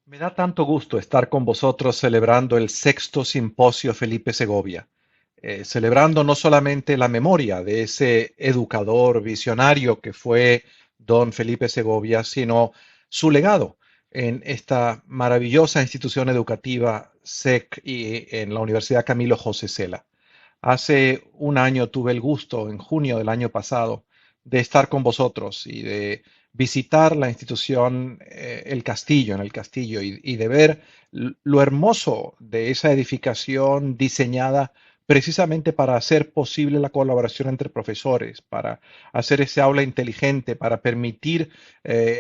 Me da tanto gusto estar con vosotros celebrando el sexto simposio Felipe Segovia, celebrando no solamente la memoria de ese educador visionario que fue don Felipe Segovia, sino su legado en esta maravillosa institución educativa SEC y en la Universidad Camilo José Cela. Hace un año tuve el gusto, en junio del año pasado, de estar con vosotros y de visitar la institución, el castillo, en el castillo, y de ver lo hermoso de esa edificación diseñada precisamente para hacer posible la colaboración entre profesores, para hacer ese aula inteligente, para permitir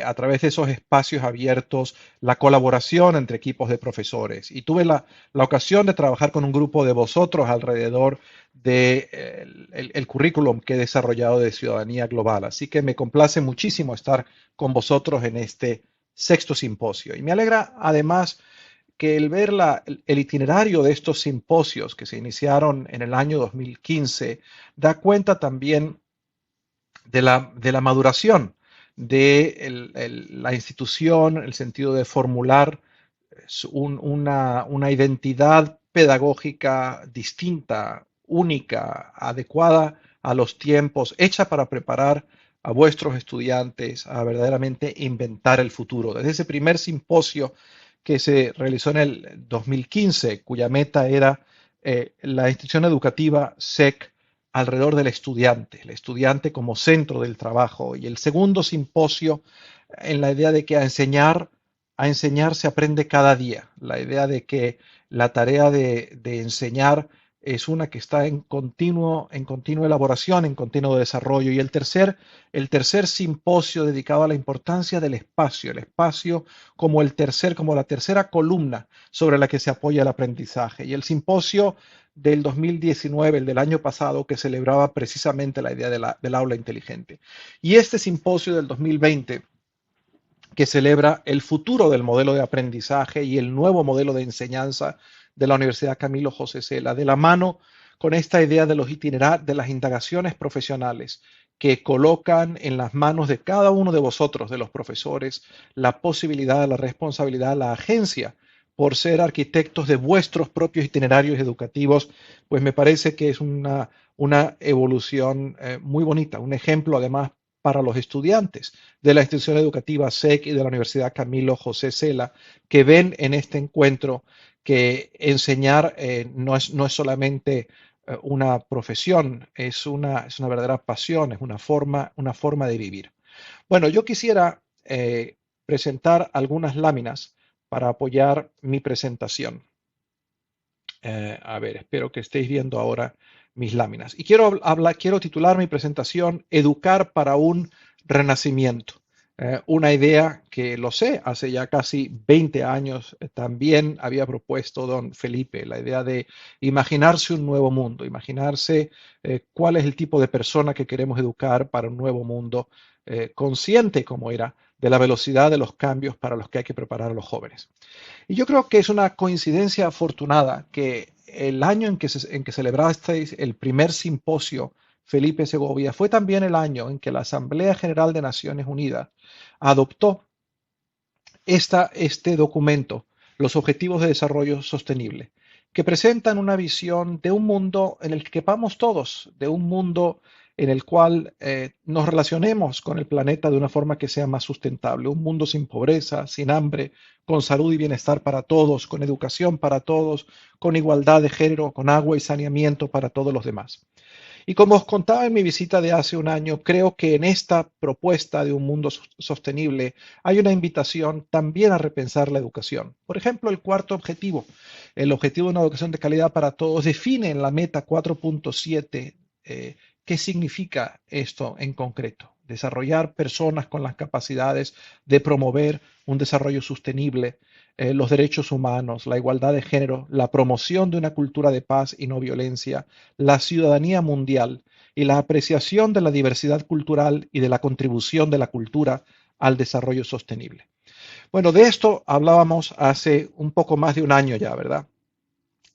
a través de esos espacios abiertos la colaboración entre equipos de profesores. Y tuve la ocasión de trabajar con un grupo de vosotros alrededor de el currículum que he desarrollado de ciudadanía global. Así que me complace muchísimo estar con vosotros en este sexto simposio. Y me alegra además que el ver el itinerario de estos simposios que se iniciaron en el año 2015 da cuenta también de la maduración de la institución, el sentido de formular una identidad pedagógica distinta, única, adecuada a los tiempos, hecha para preparar a vuestros estudiantes a verdaderamente inventar el futuro. Desde ese primer simposio que se realizó en el 2015, cuya meta era la institución educativa SEC alrededor del estudiante, el estudiante como centro del trabajo, y el segundo simposio en la idea de que a enseñar se aprende cada día, la idea de que la tarea de enseñar es una que está en continua elaboración, en continuo desarrollo. Y el tercer simposio dedicado a la importancia del espacio, el espacio como la tercera columna sobre la que se apoya el aprendizaje. Y el simposio del 2019, el del año pasado, que celebraba precisamente la idea del aula inteligente. Y este simposio del 2020 que celebra el futuro del modelo de aprendizaje y el nuevo modelo de enseñanza de la Universidad Camilo José Cela, de la mano con esta idea de los itinerarios, de las indagaciones profesionales que colocan en las manos de cada uno de vosotros, de los profesores, la posibilidad, la responsabilidad, la agencia por ser arquitectos de vuestros propios itinerarios educativos, pues me parece que es una evolución muy bonita, un ejemplo además para los estudiantes de la institución educativa SEC y de la Universidad Camilo José Cela, que ven en este encuentro que enseñar no es solamente una profesión, es una verdadera pasión, es una forma de vivir. Bueno, yo quisiera presentar algunas láminas para apoyar mi presentación. A ver, espero que estéis viendo ahora mis láminas. Y quiero titular mi presentación Educar para un renacimiento. Una idea que lo sé, hace ya casi 20 años también había propuesto don Felipe, la idea de imaginarse un nuevo mundo, imaginarse cuál es el tipo de persona que queremos educar para un nuevo mundo, consciente como era de la velocidad de los cambios para los que hay que preparar a los jóvenes. Y yo creo que es una coincidencia afortunada que el año en que celebrasteis el primer simposio Felipe Segovia fue también el año en que la Asamblea General de Naciones Unidas adoptó este documento, los Objetivos de Desarrollo Sostenible, que presentan una visión de un mundo en el que quepamos todos, de un mundo en el cual nos relacionemos con el planeta de una forma que sea más sustentable, un mundo sin pobreza, sin hambre, con salud y bienestar para todos, con educación para todos, con igualdad de género, con agua y saneamiento para todos los demás. Y como os contaba en mi visita de hace un año, creo que en esta propuesta de un mundo sostenible hay una invitación también a repensar la educación. Por ejemplo, el cuarto objetivo, el objetivo de una educación de calidad para todos, define en la meta 4.7 qué significa esto en concreto. Desarrollar personas con las capacidades de promover un desarrollo sostenible, los derechos humanos, la igualdad de género, la promoción de una cultura de paz y no violencia, la ciudadanía mundial y la apreciación de la diversidad cultural y de la contribución de la cultura al desarrollo sostenible. Bueno, de esto hablábamos hace un poco más de un año ya, ¿verdad?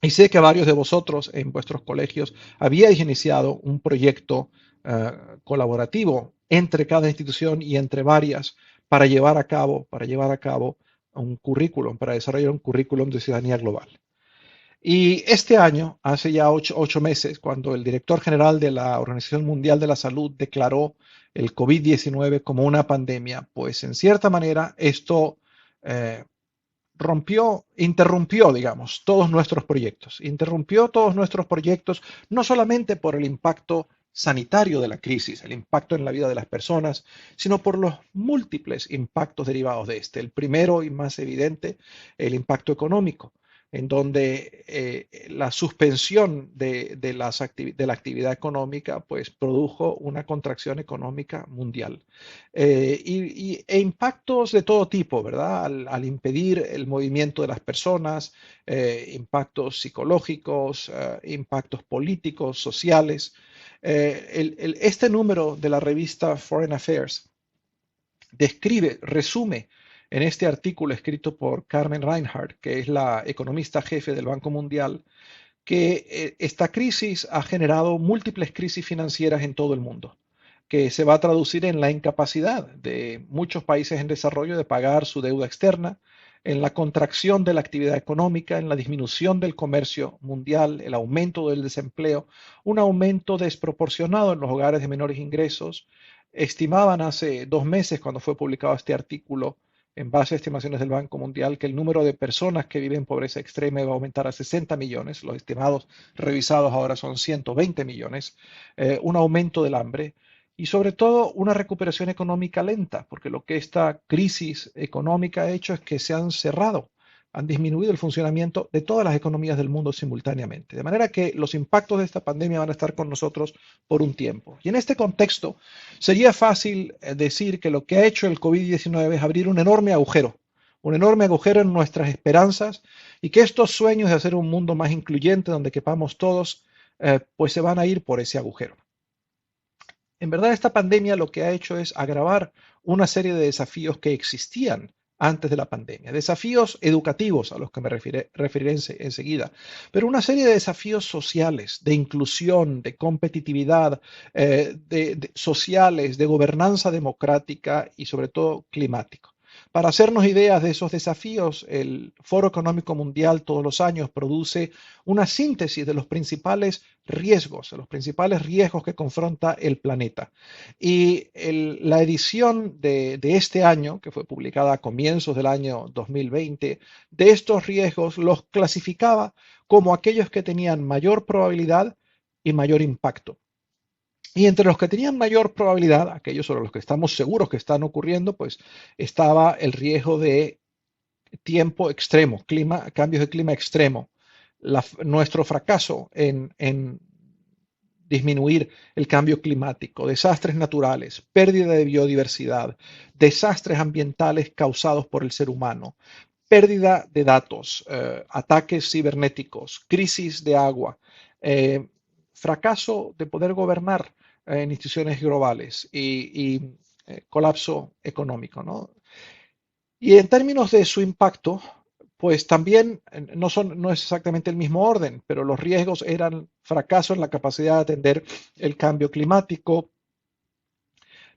Y sé que varios de vosotros en vuestros colegios habíais iniciado un proyecto colaborativo entre cada institución y entre varias para llevar a cabo un currículum, para desarrollar un currículum de ciudadanía global. Y este año, hace ya 8 meses, cuando el director general de la Organización Mundial de la Salud declaró el COVID-19 como una pandemia, pues en cierta manera esto eh, interrumpió, digamos, interrumpió todos nuestros proyectos, no solamente por el impacto sanitario de la crisis, el impacto en la vida de las personas, sino por los múltiples impactos derivados de este. El primero y más evidente, el impacto económico, en donde la suspensión de la actividad económica pues produjo una contracción económica mundial. E impactos de todo tipo, ¿verdad? Al impedir el movimiento de las personas, impactos psicológicos, impactos políticos, sociales. Este número de la revista Foreign Affairs resume en este artículo escrito por Carmen Reinhart, que es la economista jefe del Banco Mundial, que esta crisis ha generado múltiples crisis financieras en todo el mundo, que se va a traducir en la incapacidad de muchos países en desarrollo de pagar su deuda externa, en la contracción de la actividad económica, en la disminución del comercio mundial, el aumento del desempleo, un aumento desproporcionado en los hogares de menores ingresos. Estimaban hace 2 meses, cuando fue publicado este artículo, en base a estimaciones del Banco Mundial, que el número de personas que viven en pobreza extrema iba a aumentar a 60 millones. Los estimados revisados ahora son 120 millones. Un aumento del hambre y sobre todo una recuperación económica lenta, porque lo que esta crisis económica ha hecho es que se han cerrado, han disminuido el funcionamiento de todas las economías del mundo simultáneamente. De manera que los impactos de esta pandemia van a estar con nosotros por un tiempo. Y en este contexto sería fácil decir que lo que ha hecho el COVID-19 es abrir un enorme agujero en nuestras esperanzas y que estos sueños de hacer un mundo más incluyente donde quepamos todos, pues se van a ir por ese agujero. En verdad, esta pandemia lo que ha hecho es agravar una serie de desafíos que existían antes de la pandemia, desafíos educativos a los que me referiré enseguida, pero una serie de desafíos sociales, de inclusión, de competitividad, sociales, de gobernanza democrática y sobre todo climático. Para hacernos ideas de esos desafíos, el Foro Económico Mundial todos los años produce una síntesis de los principales riesgos que confronta el planeta. Y la edición de este año, que fue publicada a comienzos del año 2020, de estos riesgos los clasificaba como aquellos que tenían mayor probabilidad y mayor impacto. Y entre los que tenían mayor probabilidad, aquellos sobre los que estamos seguros que están ocurriendo, pues estaba el riesgo de tiempo extremo, cambios de clima extremo, nuestro fracaso en disminuir el cambio climático, desastres naturales, pérdida de biodiversidad, desastres ambientales causados por el ser humano, pérdida de datos, ataques cibernéticos, crisis de agua, fracaso de poder gobernar en instituciones globales y colapso económico, ¿no? Y en términos de su impacto, pues también no es exactamente el mismo orden, pero los riesgos eran fracaso en la capacidad de atender el cambio climático,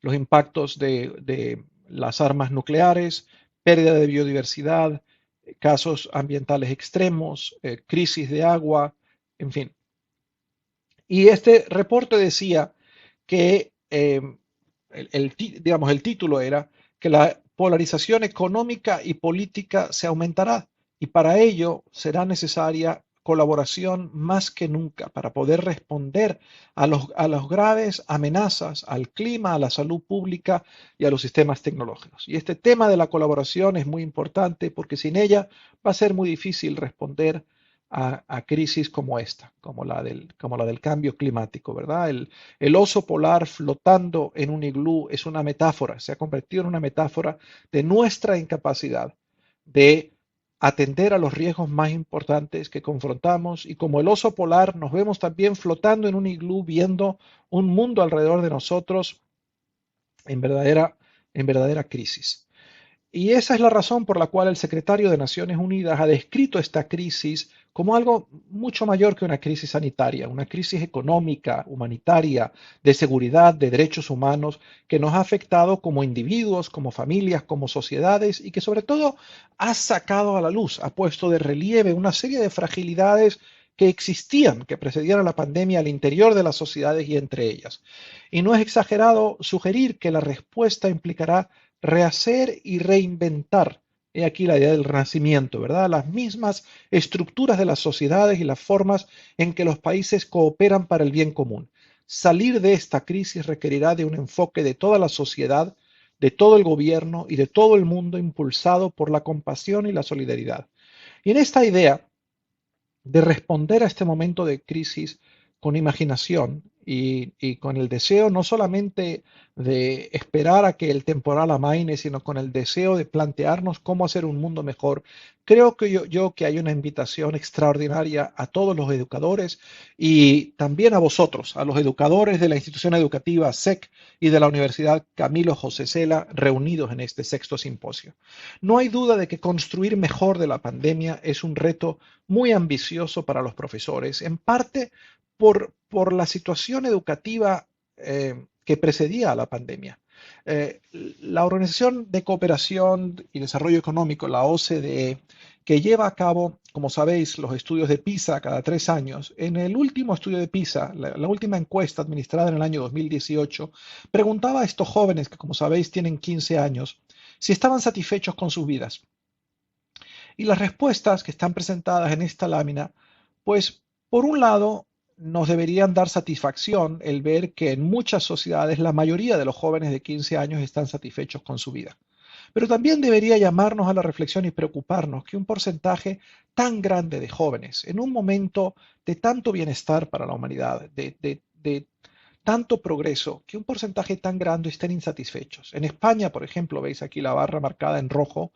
los impactos de las armas nucleares, pérdida de biodiversidad, casos ambientales extremos, crisis de agua, en fin. Y este reporte decía que digamos, el título era que la polarización económica y política se aumentará y para ello será necesaria colaboración más que nunca para poder responder a las graves amenazas al clima, a la salud pública y a los sistemas tecnológicos. Y este tema de la colaboración es muy importante porque sin ella va a ser muy difícil responder a crisis como esta, como la del cambio climático, ¿verdad? El oso polar flotando en un iglú es una metáfora, se ha convertido en una metáfora de nuestra incapacidad de atender a los riesgos más importantes que confrontamos y como el oso polar nos vemos también flotando en un iglú viendo un mundo alrededor de nosotros en verdadera crisis. Y esa es la razón por la cual el secretario de Naciones Unidas ha descrito esta crisis como algo mucho mayor que una crisis sanitaria, una crisis económica, humanitaria, de seguridad, de derechos humanos, que nos ha afectado como individuos, como familias, como sociedades y que sobre todo ha sacado a la luz, ha puesto de relieve una serie de fragilidades que existían, que precedían a la pandemia al interior de las sociedades y entre ellas. Y no es exagerado sugerir que la respuesta implicará rehacer y reinventar. He aquí la idea del renacimiento, ¿verdad? Las mismas estructuras de las sociedades y las formas en que los países cooperan para el bien común. Salir de esta crisis requerirá de un enfoque de toda la sociedad, de todo el gobierno y de todo el mundo impulsado por la compasión y la solidaridad. Y en esta idea de responder a este momento de crisis con imaginación y con el deseo no solamente de esperar a que el temporal amaine, sino con el deseo de plantearnos cómo hacer un mundo mejor. Creo que yo que hay una invitación extraordinaria a todos los educadores y también a vosotros, a los educadores de la institución educativa SEC y de la Universidad Camilo José Cela, reunidos en este sexto simposio. No hay duda de que construir mejor de la pandemia es un reto muy ambicioso para los profesores, en parte por la situación educativa que precedía a la pandemia. La Organización de Cooperación y Desarrollo Económico, la OCDE, que lleva a cabo, como sabéis, los estudios de PISA cada 3 años, en el último estudio de PISA, la última encuesta administrada en el año 2018, preguntaba a estos jóvenes, que como sabéis tienen 15 años, si estaban satisfechos con sus vidas. Y las respuestas que están presentadas en esta lámina, pues por un lado nos deberían dar satisfacción el ver que en muchas sociedades la mayoría de los jóvenes de 15 años están satisfechos con su vida. Pero también debería llamarnos a la reflexión y preocuparnos que un porcentaje tan grande de jóvenes, en un momento de tanto bienestar para la humanidad, de tanto progreso, que un porcentaje tan grande estén insatisfechos. En España, por ejemplo, veis aquí la barra marcada en rojo,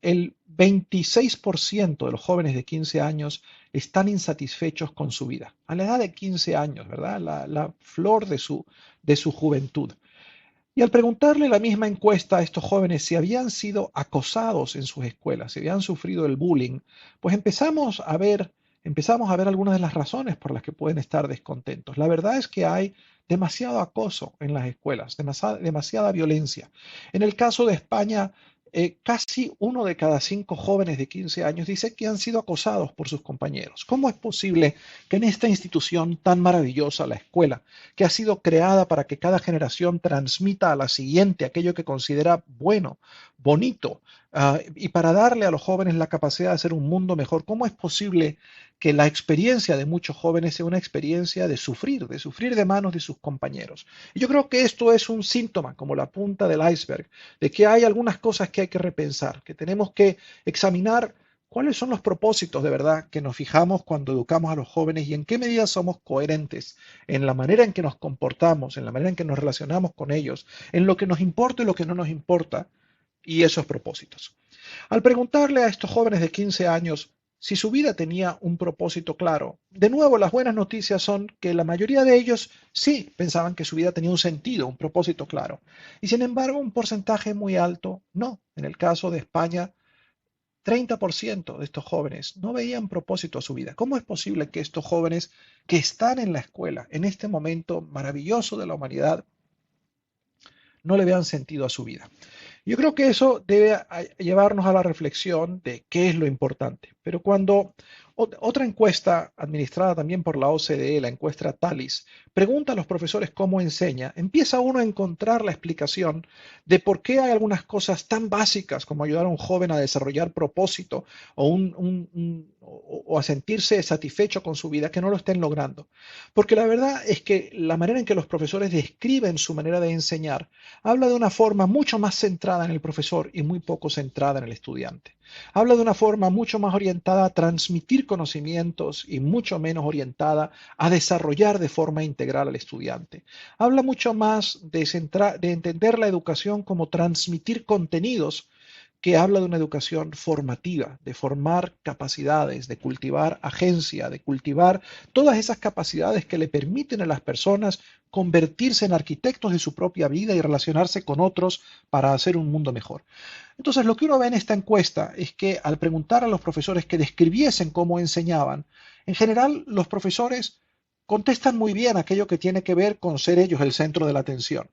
el 26% de los jóvenes de 15 años están insatisfechos con su vida. A la edad de 15 años, ¿verdad? La flor de su juventud. Y al preguntarle la misma encuesta a estos jóvenes si habían sido acosados en sus escuelas, si habían sufrido el bullying, pues empezamos a ver algunas de las razones por las que pueden estar descontentos. La verdad es que hay demasiado acoso en las escuelas, demasiada violencia. En el caso de España, casi 1 de cada 5 jóvenes de 15 años dice que han sido acosados por sus compañeros. ¿Cómo es posible que en esta institución tan maravillosa, la escuela, que ha sido creada para que cada generación transmita a la siguiente aquello que considera bueno, bonito, y para darle a los jóvenes la capacidad de hacer un mundo mejor? ¿Cómo es posible que la experiencia de muchos jóvenes sea una experiencia de sufrir de manos de sus compañeros? Y yo creo que esto es un síntoma, como la punta del iceberg, de que hay algunas cosas que hay que repensar, que tenemos que examinar cuáles son los propósitos de verdad que nos fijamos cuando educamos a los jóvenes y en qué medida somos coherentes en la manera en que nos comportamos, en la manera en que nos relacionamos con ellos, en lo que nos importa y lo que no nos importa, y esos propósitos. Al preguntarle a estos jóvenes de 15 años si su vida tenía un propósito claro, de nuevo las buenas noticias son que la mayoría de ellos sí pensaban que su vida tenía un sentido, un propósito claro. Y sin embargo, un porcentaje muy alto no. En el caso de España, 30% de estos jóvenes no veían propósito a su vida. ¿Cómo es posible que estos jóvenes que están en la escuela, en este momento maravilloso de la humanidad, no le vean sentido a su vida? Yo creo que eso debe llevarnos a la reflexión de qué es lo importante. Pero cuando otra encuesta administrada también por la OCDE, la encuesta TALIS, pregunta a los profesores cómo enseña, empieza uno a encontrar la explicación de por qué hay algunas cosas tan básicas como ayudar a un joven a desarrollar propósito o a sentirse satisfecho con su vida que no lo estén logrando. Porque la verdad es que la manera en que los profesores describen su manera de enseñar habla de una forma mucho más centrada en el profesor y muy poco centrada en el estudiante. Habla de una forma mucho más orientada a transmitir conocimientos y mucho menos orientada a desarrollar de forma integral al estudiante. Habla mucho más de entender la educación como transmitir contenidos que habla de una educación formativa, de formar capacidades, de cultivar agencia, de cultivar todas esas capacidades que le permiten a las personas convertirse en arquitectos de su propia vida y relacionarse con otros para hacer un mundo mejor. Entonces, lo que uno ve en esta encuesta es que al preguntar a los profesores que describiesen cómo enseñaban, en general los profesores contestan muy bien aquello que tiene que ver con ser ellos el centro de la atención.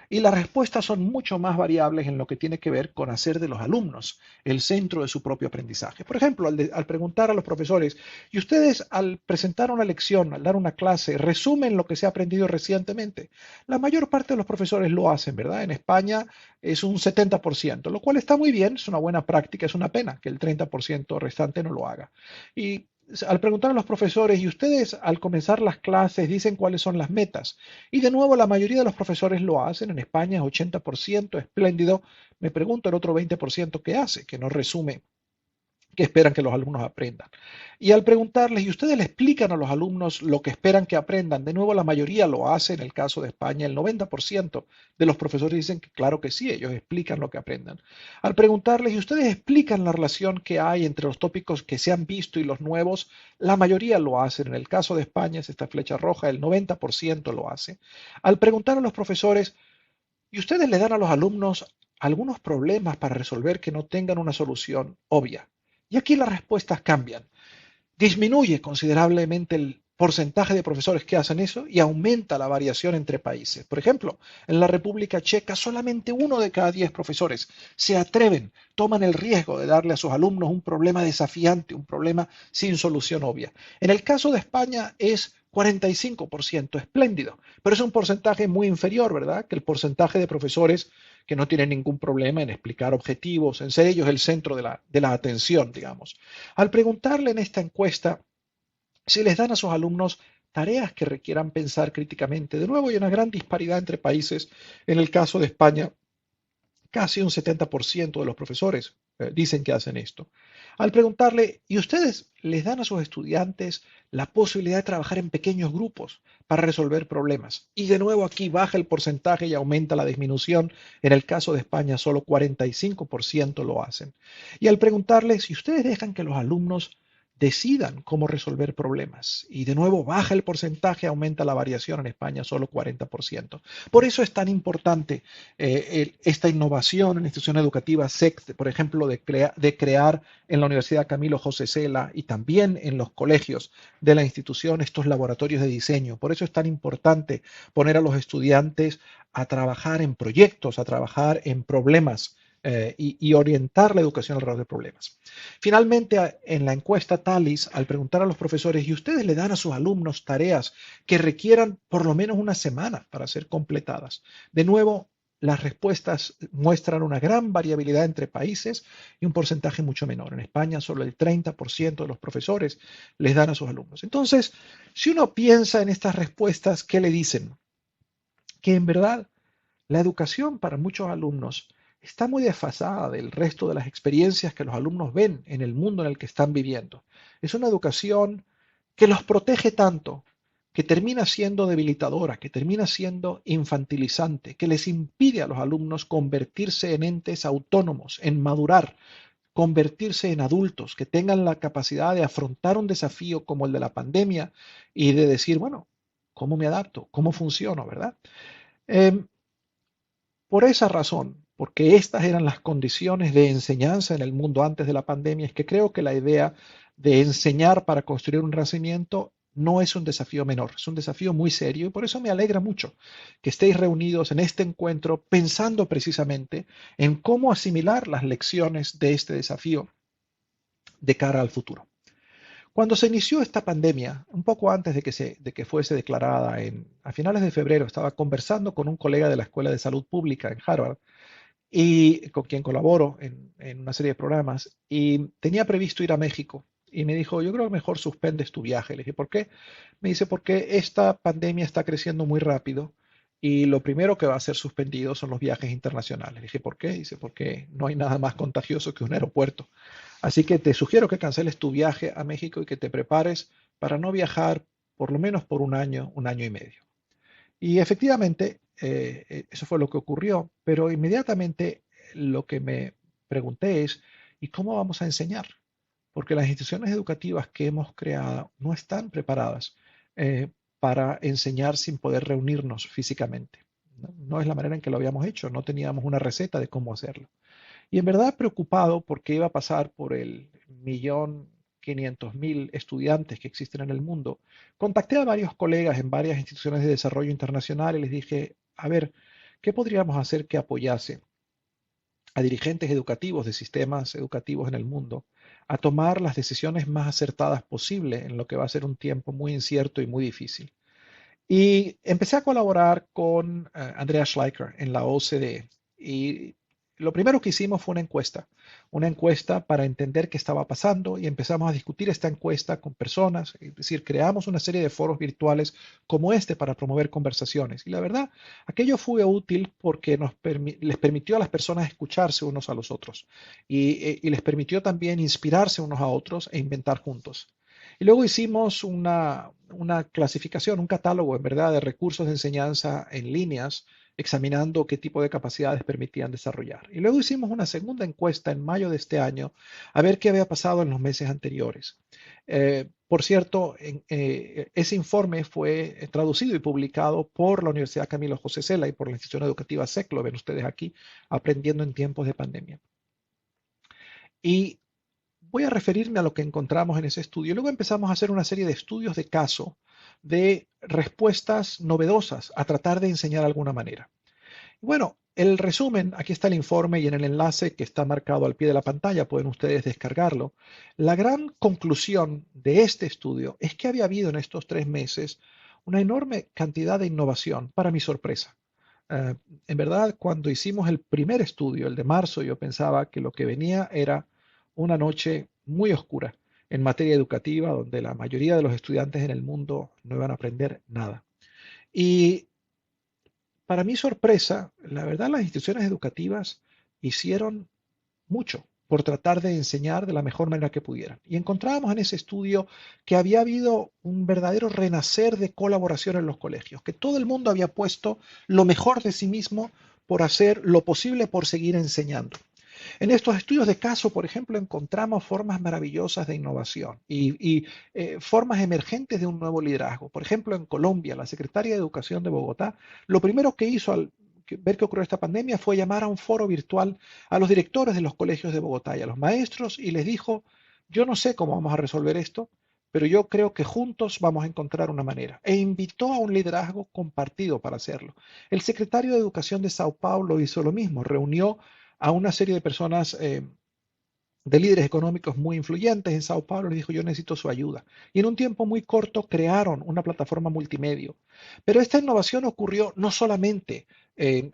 Y las respuestas son mucho más variables en lo que tiene que ver con hacer de los alumnos el centro de su propio aprendizaje. Por ejemplo, al preguntar a los profesores, ¿y ustedes al presentar una lección, al dar una clase, resumen lo que se ha aprendido recientemente? La mayor parte de los profesores lo hacen, ¿verdad? En España es un 70%, lo cual está muy bien, es una buena práctica, es una pena que el 30% restante no lo haga. Y al preguntar a los profesores, ¿y ustedes al comenzar las clases dicen cuáles son las metas? Y de nuevo, la mayoría de los profesores lo hacen. En España es 80%, espléndido. Me pregunto el otro 20% qué hace, que no resume que esperan que los alumnos aprendan. Y al preguntarles, ¿y ustedes le explican a los alumnos lo que esperan que aprendan? De nuevo, la mayoría lo hace. En el caso de España, el 90% de los profesores dicen que claro que sí, ellos explican lo que aprendan. Al preguntarles, ¿y ustedes explican la relación que hay entre los tópicos que se han visto y los nuevos? La mayoría lo hacen. En el caso de España es esta flecha roja, el 90% lo hace. Al preguntar a los profesores, ¿y ustedes le dan a los alumnos algunos problemas para resolver que no tengan una solución obvia? Y aquí las respuestas cambian. Disminuye considerablemente el porcentaje de profesores que hacen eso y aumenta la variación entre países. Por ejemplo, en la República Checa solamente 1 de cada 10 profesores se atreven, toman el riesgo de darle a sus alumnos un problema desafiante, un problema sin solución obvia. En el caso de España es 45%, espléndido, pero es un porcentaje muy inferior, ¿verdad? Que el porcentaje de profesores que no tienen ningún problema en explicar objetivos, en ser ellos el centro de la atención, digamos. Al preguntarle en esta encuesta si les dan a sus alumnos tareas que requieran pensar críticamente, de nuevo hay una gran disparidad entre países. En el caso de España, casi un 70% de los profesores dicen que hacen esto. Al preguntarle, ¿y ustedes les dan a sus estudiantes la posibilidad de trabajar en pequeños grupos para resolver problemas? Y de nuevo aquí baja el porcentaje y aumenta la disminución. En el caso de España, solo 45% lo hacen. Y al preguntarles, si ustedes dejan que los alumnos decidan cómo resolver problemas. Y de nuevo baja el porcentaje, aumenta la variación en España, solo 40%. Por eso es tan importante esta innovación en la institución educativa SEC, por ejemplo, de crear en la Universidad Camilo José Cela y también en los colegios de la institución estos laboratorios de diseño. Por eso es tan importante poner a los estudiantes a trabajar en proyectos, a trabajar en problemas y orientar la educación alrededor de problemas. Finalmente, en la encuesta TALIS, al preguntar a los profesores, ¿y ustedes le dan a sus alumnos tareas que requieran por lo menos una semana para ser completadas? De nuevo, las respuestas muestran una gran variabilidad entre países y un porcentaje mucho menor. En España, solo el 30% de los profesores les dan a sus alumnos. Entonces, si uno piensa en estas respuestas, ¿qué le dicen? Que en verdad la educación para muchos alumnos está muy desfasada del resto de las experiencias que los alumnos ven en el mundo en el que están viviendo. Es una educación que los protege tanto, que termina siendo debilitadora, que termina siendo infantilizante, que les impide a los alumnos convertirse en entes autónomos, en madurar, convertirse en adultos, que tengan la capacidad de afrontar un desafío como el de la pandemia y de decir, bueno, ¿cómo me adapto? ¿Cómo funciono? ¿Verdad? Eh, por esa razón, porque estas eran las condiciones de enseñanza en el mundo antes de la pandemia, es que creo que la idea de enseñar para construir un renacimiento no es un desafío menor, es un desafío muy serio y por eso me alegra mucho que estéis reunidos en este encuentro pensando precisamente en cómo asimilar las lecciones de este desafío de cara al futuro. Cuando se inició esta pandemia, un poco antes de que fuese declarada a finales de febrero, estaba conversando con un colega de la Escuela de Salud Pública en Harvard y con quien colaboro en una serie de programas y tenía previsto ir a México y me dijo, yo creo que mejor suspendes tu viaje. Le dije, ¿por qué? Me dice, porque esta pandemia está creciendo muy rápido y lo primero que va a ser suspendido son los viajes internacionales. Le dije, ¿por qué? Dice, porque no hay nada más contagioso que un aeropuerto. Así que te sugiero que canceles tu viaje a México y que te prepares para no viajar por lo menos por un año y medio. Y efectivamente, eso fue lo que ocurrió, pero inmediatamente lo que me pregunté es, ¿y cómo vamos a enseñar? Porque las instituciones educativas que hemos creado no están preparadas para enseñar sin poder reunirnos físicamente. ¿No? No es la manera en que lo habíamos hecho, no teníamos una receta de cómo hacerlo. Y en verdad preocupado porque iba a pasar por el 1.500.000 estudiantes que existen en el mundo, contacté a varios colegas en varias instituciones de desarrollo internacional y les dije, a ver, ¿qué podríamos hacer que apoyase a dirigentes educativos de sistemas educativos en el mundo a tomar las decisiones más acertadas posible en lo que va a ser un tiempo muy incierto y muy difícil? Y empecé a colaborar con Andreas Schleicher en la OCDE. Y lo primero que hicimos fue una encuesta para entender qué estaba pasando y empezamos a discutir esta encuesta con personas, es decir, creamos una serie de foros virtuales como este para promover conversaciones. Y la verdad, aquello fue útil porque les permitió a las personas escucharse unos a los otros y les permitió también inspirarse unos a otros e inventar juntos. Y luego hicimos una clasificación, un catálogo, en verdad, de recursos de enseñanza en líneas, examinando qué tipo de capacidades permitían desarrollar. Y luego hicimos una segunda encuesta en mayo de este año a ver qué había pasado en los meses anteriores. Por cierto, ese informe fue traducido y publicado por la Universidad Camilo José Cela y por la institución educativa SEC, lo ven ustedes aquí, aprendiendo en tiempos de pandemia. Y voy a referirme a lo que encontramos en ese estudio. Luego empezamos a hacer una serie de estudios de caso de respuestas novedosas a tratar de enseñar de alguna manera. Bueno, el resumen, aquí está el informe y en el enlace que está marcado al pie de la pantalla pueden ustedes descargarlo. La gran conclusión de este estudio es que había habido en estos 3 meses una enorme cantidad de innovación, para mi sorpresa. En verdad, cuando hicimos el primer estudio, el de marzo, yo pensaba que lo que venía era una noche muy oscura en materia educativa, donde la mayoría de los estudiantes en el mundo no iban a aprender nada. Y para mi sorpresa, la verdad, las instituciones educativas hicieron mucho por tratar de enseñar de la mejor manera que pudieran. Y encontrábamos en ese estudio que había habido un verdadero renacer de colaboración en los colegios, que todo el mundo había puesto lo mejor de sí mismo por hacer lo posible por seguir enseñando. En estos estudios de caso, por ejemplo, encontramos formas maravillosas de innovación y formas emergentes de un nuevo liderazgo. Por ejemplo, en Colombia, la Secretaría de Educación de Bogotá, lo primero que hizo al ver que ocurrió esta pandemia fue llamar a un foro virtual a los directores de los colegios de Bogotá y a los maestros y les dijo, yo no sé cómo vamos a resolver esto, pero yo creo que juntos vamos a encontrar una manera. E invitó a un liderazgo compartido para hacerlo. El secretario de Educación de Sao Paulo hizo lo mismo, reunió a una serie de personas, de líderes económicos muy influyentes en Sao Paulo, les dijo, yo necesito su ayuda. Y en un tiempo muy corto crearon una plataforma multimedia. Pero esta innovación ocurrió no solamente en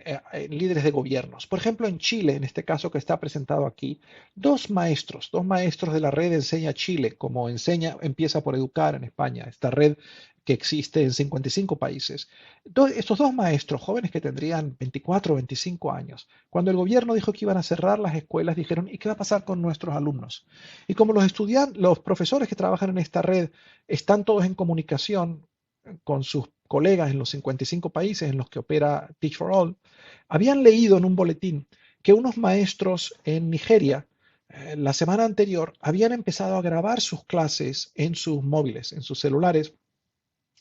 líderes de gobiernos. Por ejemplo, en Chile, en este caso que está presentado aquí, dos maestros de la red Enseña Chile, como enseña, empieza por educar en España, esta red que existe en 55 países. Estos dos maestros, jóvenes que tendrían 24 o 25 años, cuando el gobierno dijo que iban a cerrar las escuelas, dijeron, ¿y qué va a pasar con nuestros alumnos? Y como los estudiantes, los profesores que trabajan en esta red están todos en comunicación con sus colegas en los 55 países en los que opera Teach for All, habían leído en un boletín que unos maestros en Nigeria la semana anterior habían empezado a grabar sus clases en sus móviles, en sus celulares,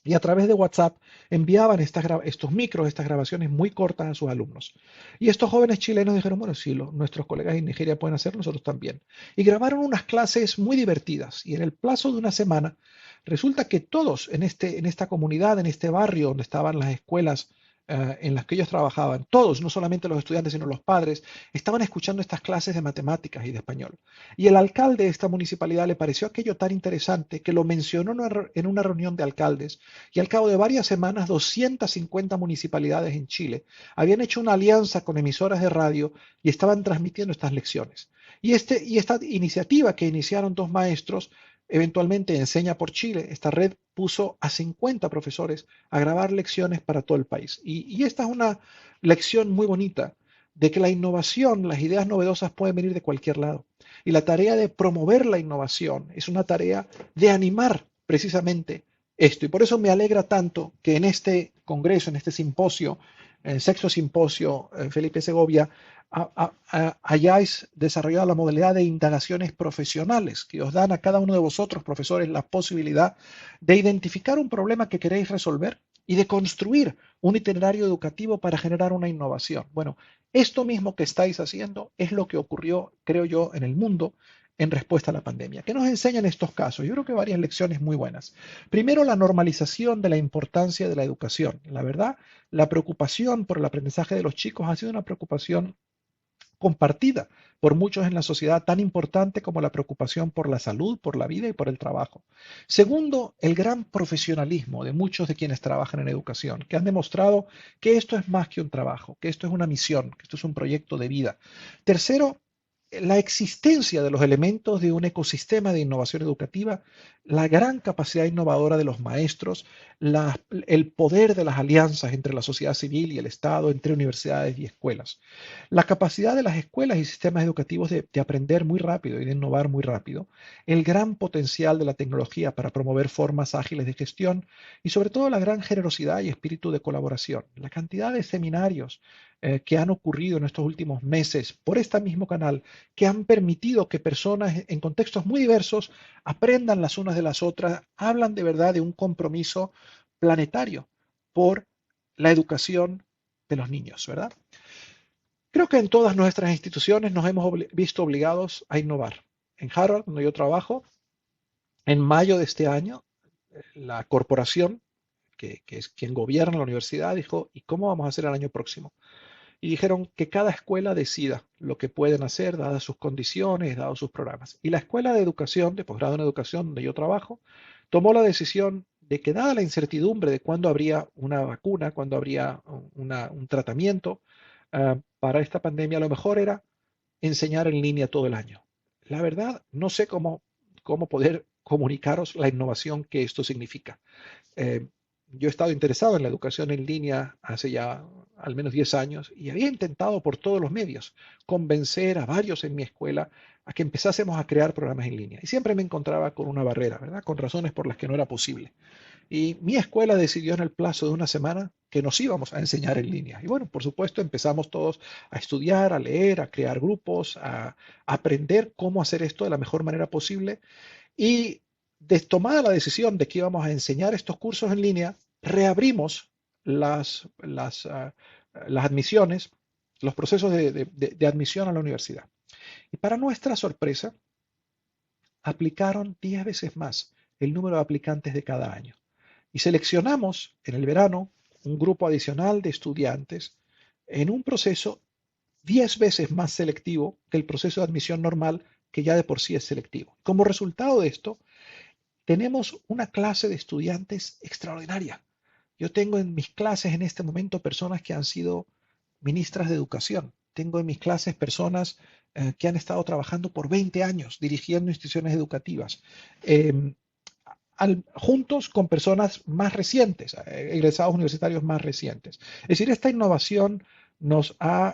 y a través de WhatsApp enviaban estos micros, estas grabaciones muy cortas a sus alumnos. Y estos jóvenes chilenos dijeron, bueno, si nuestros colegas en Nigeria pueden hacerlo, nosotros también. Y grabaron unas clases muy divertidas. Y en el plazo de una semana, resulta que todos en esta comunidad, en este barrio donde estaban las escuelas en las que ellos trabajaban, todos, no solamente los estudiantes, sino los padres, estaban escuchando estas clases de matemáticas y de español. Y el alcalde de esta municipalidad le pareció aquello tan interesante que lo mencionó en una reunión de alcaldes y al cabo de varias semanas 250 municipalidades en Chile habían hecho una alianza con emisoras de radio y estaban transmitiendo estas lecciones. Y esta iniciativa que iniciaron dos maestros, eventualmente Enseña por Chile, esta red puso a 50 profesores a grabar lecciones para todo el país. Y esta es una lección muy bonita de que la innovación, las ideas novedosas pueden venir de cualquier lado. Y la tarea de promover la innovación es una tarea de animar precisamente esto. Y por eso me alegra tanto que en este congreso, en este simposio, el sexto simposio, Felipe Segovia, hayáis desarrollado la modalidad de indagaciones profesionales que os dan a cada uno de vosotros, profesores, la posibilidad de identificar un problema que queréis resolver y de construir un itinerario educativo para generar una innovación. Bueno, esto mismo que estáis haciendo es lo que ocurrió, creo yo, en el mundo en respuesta a la pandemia. ¿Qué nos enseñan estos casos? Yo creo que varias lecciones muy buenas. Primero, la normalización de la importancia de la educación. La verdad, la preocupación por el aprendizaje de los chicos ha sido una preocupación compartida por muchos en la sociedad, tan importante como la preocupación por la salud, por la vida y por el trabajo. Segundo, el gran profesionalismo de muchos de quienes trabajan en educación, que han demostrado que esto es más que un trabajo, que esto es una misión, que esto es un proyecto de vida. Tercero, la existencia de los elementos de un ecosistema de innovación educativa, la gran capacidad innovadora de los maestros, el poder de las alianzas entre la sociedad civil y el Estado, entre universidades y escuelas, la capacidad de las escuelas y sistemas educativos de aprender muy rápido y de innovar muy rápido, el gran potencial de la tecnología para promover formas ágiles de gestión y sobre todo la gran generosidad y espíritu de colaboración, la cantidad de seminarios que han ocurrido en estos últimos meses por este mismo canal, que han permitido que personas en contextos muy diversos aprendan las unas de las otras, hablan de verdad de un compromiso planetario por la educación de los niños, ¿verdad? Creo que en todas nuestras instituciones nos hemos visto obligados a innovar. En Harvard, donde yo trabajo, en mayo de este año, la corporación, que es quien gobierna la universidad, dijo, ¿y cómo vamos a hacer el año próximo? Y dijeron que cada escuela decida lo que pueden hacer, dadas sus condiciones, dados sus programas. Y la escuela de educación, de posgrado en educación, donde yo trabajo, tomó la decisión de que, dada la incertidumbre de cuándo habría una vacuna, cuándo habría un tratamiento para esta pandemia, lo mejor era enseñar en línea todo el año. La verdad, no sé cómo poder comunicaros la innovación que esto significa. Eh, yo he estado interesado en la educación en línea hace ya al menos 10 años y había intentado por todos los medios convencer a varios en mi escuela a que empezásemos a crear programas en línea. Y siempre me encontraba con una barrera, ¿verdad? Con razones por las que no era posible. Y mi escuela decidió en el plazo de una semana que nos íbamos a enseñar en línea. Y bueno, por supuesto, empezamos todos a estudiar, a leer, a crear grupos, a aprender cómo hacer esto de la mejor manera posible. Y tomada la decisión de que íbamos a enseñar estos cursos en línea, reabrimos las admisiones, los procesos de admisión a la universidad. Y para nuestra sorpresa, aplicaron 10 veces más el número de aplicantes de cada año. Y seleccionamos en el verano un grupo adicional de estudiantes en un proceso 10 veces más selectivo que el proceso de admisión normal, que ya de por sí es selectivo. Como resultado de esto, tenemos una clase de estudiantes extraordinaria. Yo tengo en mis clases en este momento personas que han sido ministras de educación. Tengo en mis clases personas que han estado trabajando por 20 años dirigiendo instituciones educativas, eh, juntos con personas más recientes, egresados universitarios más recientes. Es decir, esta innovación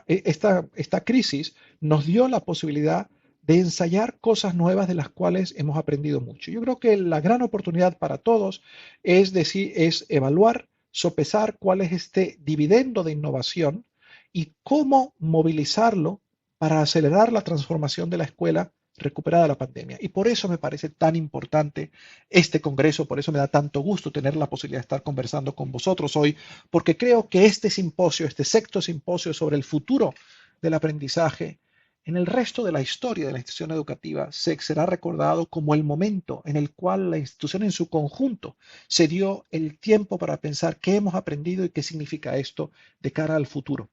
esta crisis nos dio la posibilidad de ensayar cosas nuevas de las cuales hemos aprendido mucho. Yo creo que la gran oportunidad para todos es evaluar, sopesar cuál es este dividendo de innovación y cómo movilizarlo para acelerar la transformación de la escuela recuperada la pandemia. Y por eso me parece tan importante este congreso, por eso me da tanto gusto tener la posibilidad de estar conversando con vosotros hoy, porque creo que este simposio, este sexto simposio sobre el futuro del aprendizaje, en el resto de la historia de la institución educativa será recordado como el momento en el cual la institución en su conjunto se dio el tiempo para pensar qué hemos aprendido y qué significa esto de cara al futuro.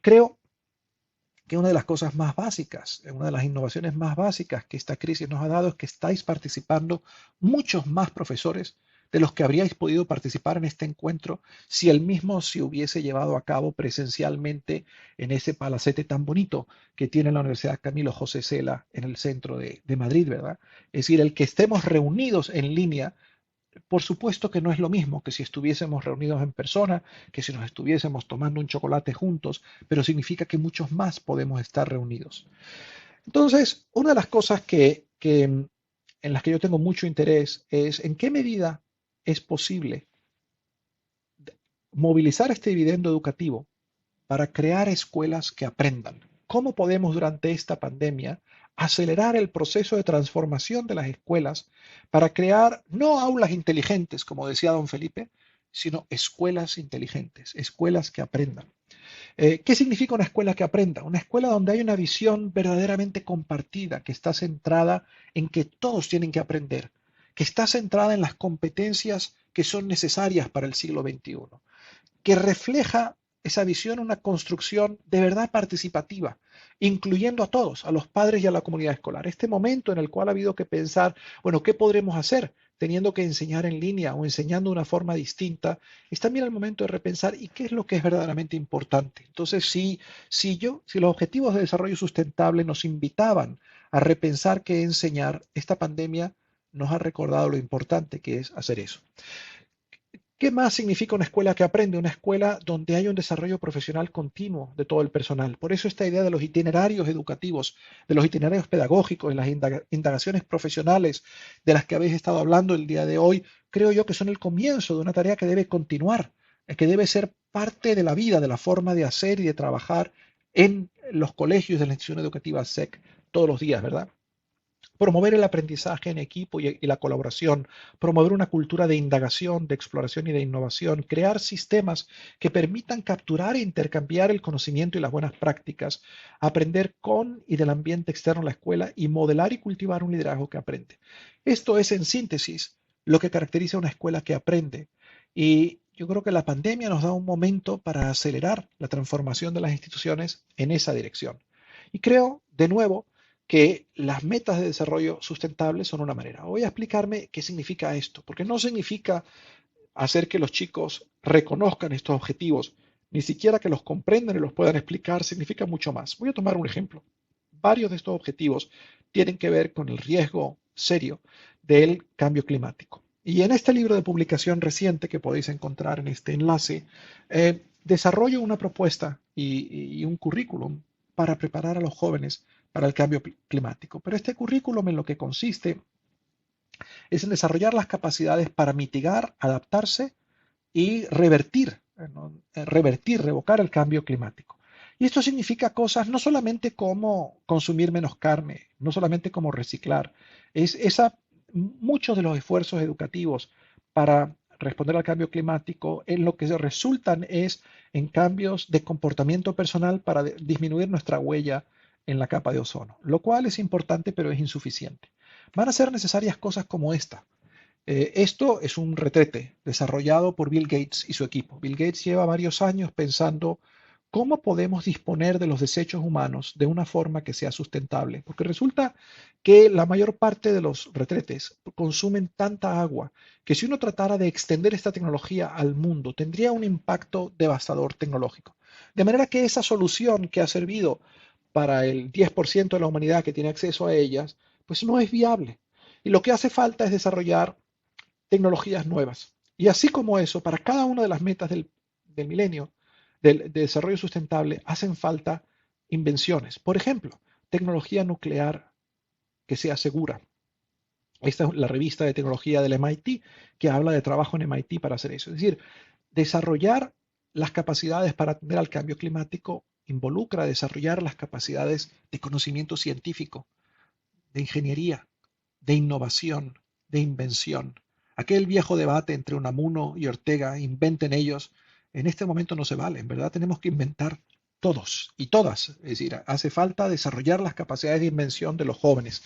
Creo que una de las cosas más básicas, una de las innovaciones más básicas que esta crisis nos ha dado es que estáis participando muchos más profesores de los que habríais podido participar en este encuentro si el mismo se hubiese llevado a cabo presencialmente en ese palacete tan bonito que tiene la Universidad Camilo José Cela en el centro de Madrid, ¿verdad? Es decir, el que estemos reunidos en línea, por supuesto que no es lo mismo que si estuviésemos reunidos en persona, que si nos estuviésemos tomando un chocolate juntos, pero significa que muchos más podemos estar reunidos. Entonces, una de las cosas en las que yo tengo mucho interés es en qué medida es posible movilizar este dividendo educativo para crear escuelas que aprendan. cómo podemos durante esta pandemia acelerar el proceso de transformación de las escuelas para crear no aulas inteligentes, como decía don Felipe, sino escuelas inteligentes, escuelas que aprendan. ¿Qué significa una escuela que aprenda? Una escuela donde hay una visión verdaderamente compartida, que está centrada en que todos tienen que aprender, que está centrada en las competencias que son necesarias para el siglo XXI, que refleja esa visión una construcción de verdad participativa, incluyendo a todos, a los padres y a la comunidad escolar. Este momento en el cual ha habido que pensar, bueno, ¿qué podremos hacer teniendo que enseñar en línea o enseñando de una forma distinta? Es también el momento de repensar y qué es lo que es verdaderamente importante. Entonces, si los objetivos de desarrollo sustentable nos invitaban a repensar qué enseñar, esta pandemia nos ha recordado lo importante que es hacer eso. ¿Qué más significa una escuela que aprende? Una escuela donde hay un desarrollo profesional continuo de todo el personal. Por eso esta idea de los itinerarios educativos, de los itinerarios pedagógicos, de las indagaciones profesionales de las que habéis estado hablando el día de hoy, creo yo que son el comienzo de una tarea que debe continuar, que debe ser parte de la vida, de la forma de hacer y de trabajar en los colegios de la institución educativa SEC todos los días, ¿verdad? Promover el aprendizaje en equipo y la colaboración, promover una cultura de indagación, de exploración y de innovación, crear sistemas que permitan capturar e intercambiar el conocimiento y las buenas prácticas, aprender con y del ambiente externo a la escuela y modelar y cultivar un liderazgo que aprende. Esto es, en síntesis, lo que caracteriza a una escuela que aprende. Y yo creo que la pandemia nos da un momento para acelerar la transformación de las instituciones en esa dirección. Y creo, de nuevo, que las metas de desarrollo sustentable son una manera. Voy a explicarme qué significa esto, porque no significa hacer que los chicos reconozcan estos objetivos, ni siquiera que los comprendan y los puedan explicar, significa mucho más. Voy a tomar un ejemplo. Varios de estos objetivos tienen que ver con el riesgo serio del cambio climático. Y en este libro de publicación reciente que podéis encontrar en este enlace, desarrollo una propuesta y un currículum para preparar a los jóvenes para el cambio climático. Pero este currículum en lo que consiste es en desarrollar las capacidades para mitigar, adaptarse y revertir, ¿no? Revocar el cambio climático. Y esto significa cosas no solamente como consumir menos carne, no solamente como reciclar, muchos de los esfuerzos educativos para responder al cambio climático en lo que resultan es en cambios de comportamiento personal para disminuir nuestra huella en la capa de ozono, lo cual es importante pero es insuficiente. Van a ser necesarias cosas como esta. Esto es un retrete desarrollado por Bill Gates y su equipo. Bill Gates lleva varios años pensando cómo podemos disponer de los desechos humanos de una forma que sea sustentable, porque resulta que la mayor parte de los retretes consumen tanta agua que si uno tratara de extender esta tecnología al mundo tendría un impacto devastador tecnológico. De manera que esa solución que ha servido para el 10% de la humanidad que tiene acceso a ellas, pues no es viable. Y lo que hace falta es desarrollar tecnologías nuevas. Y así como eso, para cada una de las metas del milenio, de desarrollo sustentable, hacen falta invenciones. Por ejemplo, tecnología nuclear que sea segura. Esta es la revista de tecnología del MIT que habla de trabajo en MIT para hacer eso. Es decir, desarrollar las capacidades para atender al cambio climático involucra desarrollar las capacidades de conocimiento científico, de ingeniería, de innovación, de invención. Aquel viejo debate entre Unamuno y Ortega, inventen ellos, en este momento no se vale. En verdad tenemos que inventar todos y todas. Es decir, hace falta desarrollar las capacidades de invención de los jóvenes.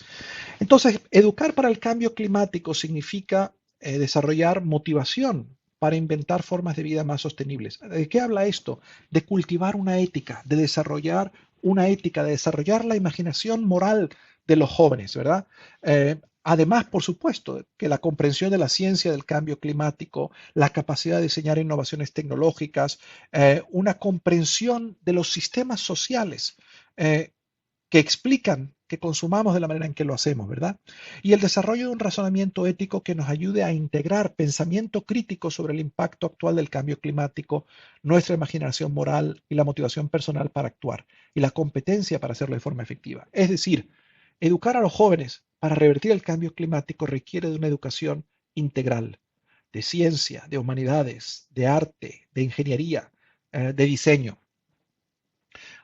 Entonces, educar para el cambio climático significa desarrollar motivación para inventar formas de vida más sostenibles. ¿De qué habla esto? De cultivar una ética, de desarrollar una ética, de desarrollar la imaginación moral de los jóvenes, ¿verdad? Además, por supuesto, que la comprensión de la ciencia del cambio climático, la capacidad de diseñar innovaciones tecnológicas, una comprensión de los sistemas sociales que explican que consumamos de la manera en que lo hacemos, ¿verdad? Y el desarrollo de un razonamiento ético que nos ayude a integrar pensamiento crítico sobre el impacto actual del cambio climático, nuestra imaginación moral y la motivación personal para actuar, y la competencia para hacerlo de forma efectiva. Es decir, educar a los jóvenes para revertir el cambio climático requiere de una educación integral, de ciencia, de humanidades, de arte, de ingeniería, de diseño.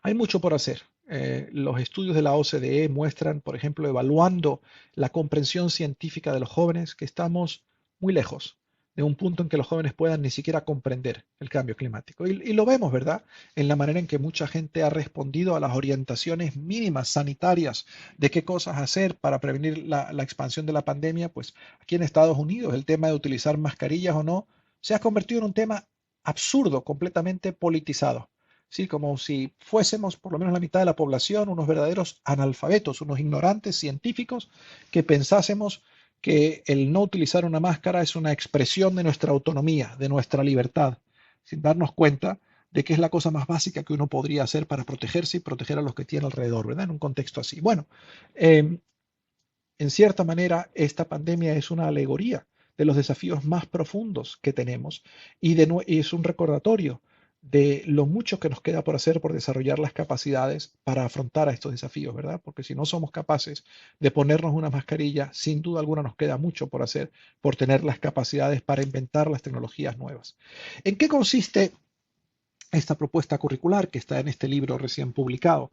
Hay mucho por hacer. Los estudios de la OCDE muestran, por ejemplo, evaluando la comprensión científica de los jóvenes, que estamos muy lejos de un punto en que los jóvenes puedan ni siquiera comprender el cambio climático. Y lo vemos, ¿verdad? En la manera en que mucha gente ha respondido a las orientaciones mínimas sanitarias de qué cosas hacer para prevenir la expansión de la pandemia. Pues aquí en Estados Unidos el tema de utilizar mascarillas o no se ha convertido en un tema absurdo, completamente politizado. Sí, como si fuésemos por lo menos la mitad de la población, unos verdaderos analfabetos, unos ignorantes científicos que pensásemos que el no utilizar una máscara es una expresión de nuestra autonomía, de nuestra libertad, sin darnos cuenta de que es la cosa más básica que uno podría hacer para protegerse y proteger a los que tiene alrededor, ¿verdad? En un contexto así. Bueno, eh, en cierta manera, esta pandemia es una alegoría de los desafíos más profundos que tenemos y es un recordatorio de lo mucho que nos queda por hacer por desarrollar las capacidades para afrontar a estos desafíos, ¿verdad? Porque si no somos capaces de ponernos una mascarilla, sin duda alguna nos queda mucho por hacer, por tener las capacidades para inventar las tecnologías nuevas. ¿En qué consiste esta propuesta curricular que está en este libro recién publicado?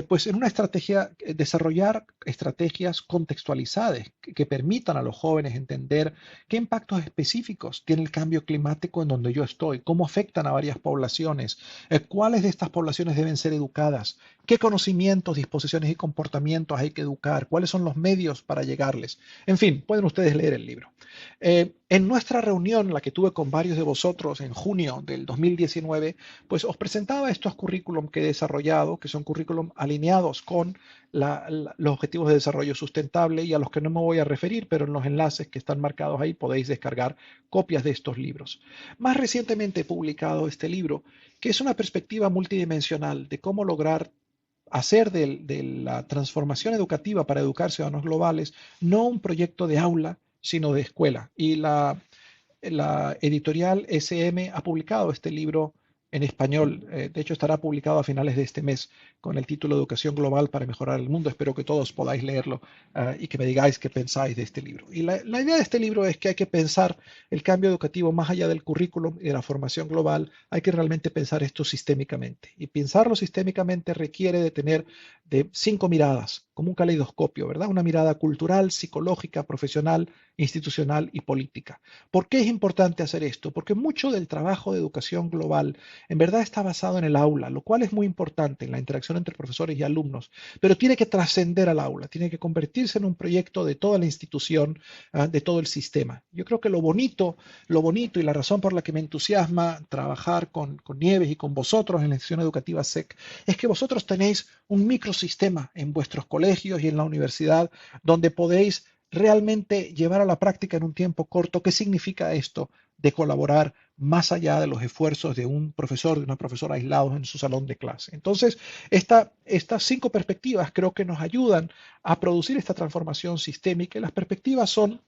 Pues en una estrategia, desarrollar estrategias contextualizadas que permitan a los jóvenes entender qué impactos específicos tiene el cambio climático en donde yo estoy, cómo afectan a varias poblaciones, cuáles de estas poblaciones deben ser educadas, qué conocimientos, disposiciones y comportamientos hay que educar, cuáles son los medios para llegarles. En fin, pueden ustedes leer el libro. En nuestra reunión, la que tuve con varios de vosotros en junio del 2019, pues os presentaba estos currículum que he desarrollado, que son currículum alineados con los objetivos de desarrollo sustentable y a los que no me voy a referir, pero en los enlaces que están marcados ahí podéis descargar copias de estos libros. Más recientemente he publicado este libro, que es una perspectiva multidimensional de cómo lograr hacer de la transformación educativa para educar ciudadanos globales no un proyecto de aula, sino de escuela. Y la editorial SM ha publicado este libro en español. De hecho, estará publicado a finales de este mes con el título Educación Global para Mejorar el Mundo. Espero que todos podáis leerlo y que me digáis qué pensáis de este libro. Y la idea de este libro es que hay que pensar el cambio educativo más allá del currículum y de la formación global. Hay que realmente pensar esto sistémicamente. Y pensarlo sistémicamente requiere de tener de 5 miradas, como un caleidoscopio, ¿verdad? Una mirada cultural, psicológica, profesional, institucional y política. ¿Por qué es importante hacer esto? Porque mucho del trabajo de educación global en verdad está basado en el aula, lo cual es muy importante en la interacción entre profesores y alumnos, pero tiene que trascender al aula, tiene que convertirse en un proyecto de toda la institución, de todo el sistema. Yo creo que lo bonito y la razón por la que me entusiasma trabajar con Nieves y con vosotros en la institución educativa SEC es que vosotros tenéis un microsistema en vuestros colegios y en la universidad donde podéis realmente llevar a la práctica en un tiempo corto qué significa esto de colaborar más allá de los esfuerzos de un profesor, de una profesora aislados en su salón de clase. Entonces, estas 5 perspectivas creo que nos ayudan a producir esta transformación sistémica y las perspectivas son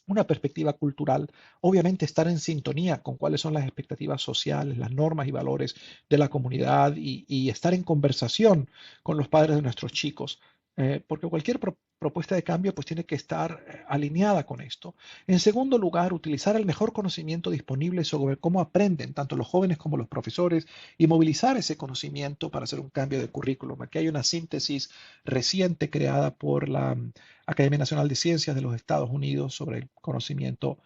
una perspectiva cultural, obviamente estar en sintonía con cuáles son las expectativas sociales, las normas y valores de la comunidad y estar en conversación con los padres de nuestros chicos, porque cualquier propuesta de cambio pues tiene que estar alineada con esto. En segundo lugar, utilizar el mejor conocimiento disponible sobre cómo aprenden tanto los jóvenes como los profesores y movilizar ese conocimiento para hacer un cambio de currículum. Aquí hay una síntesis reciente creada por la Academia Nacional de Ciencias de los Estados Unidos sobre el conocimiento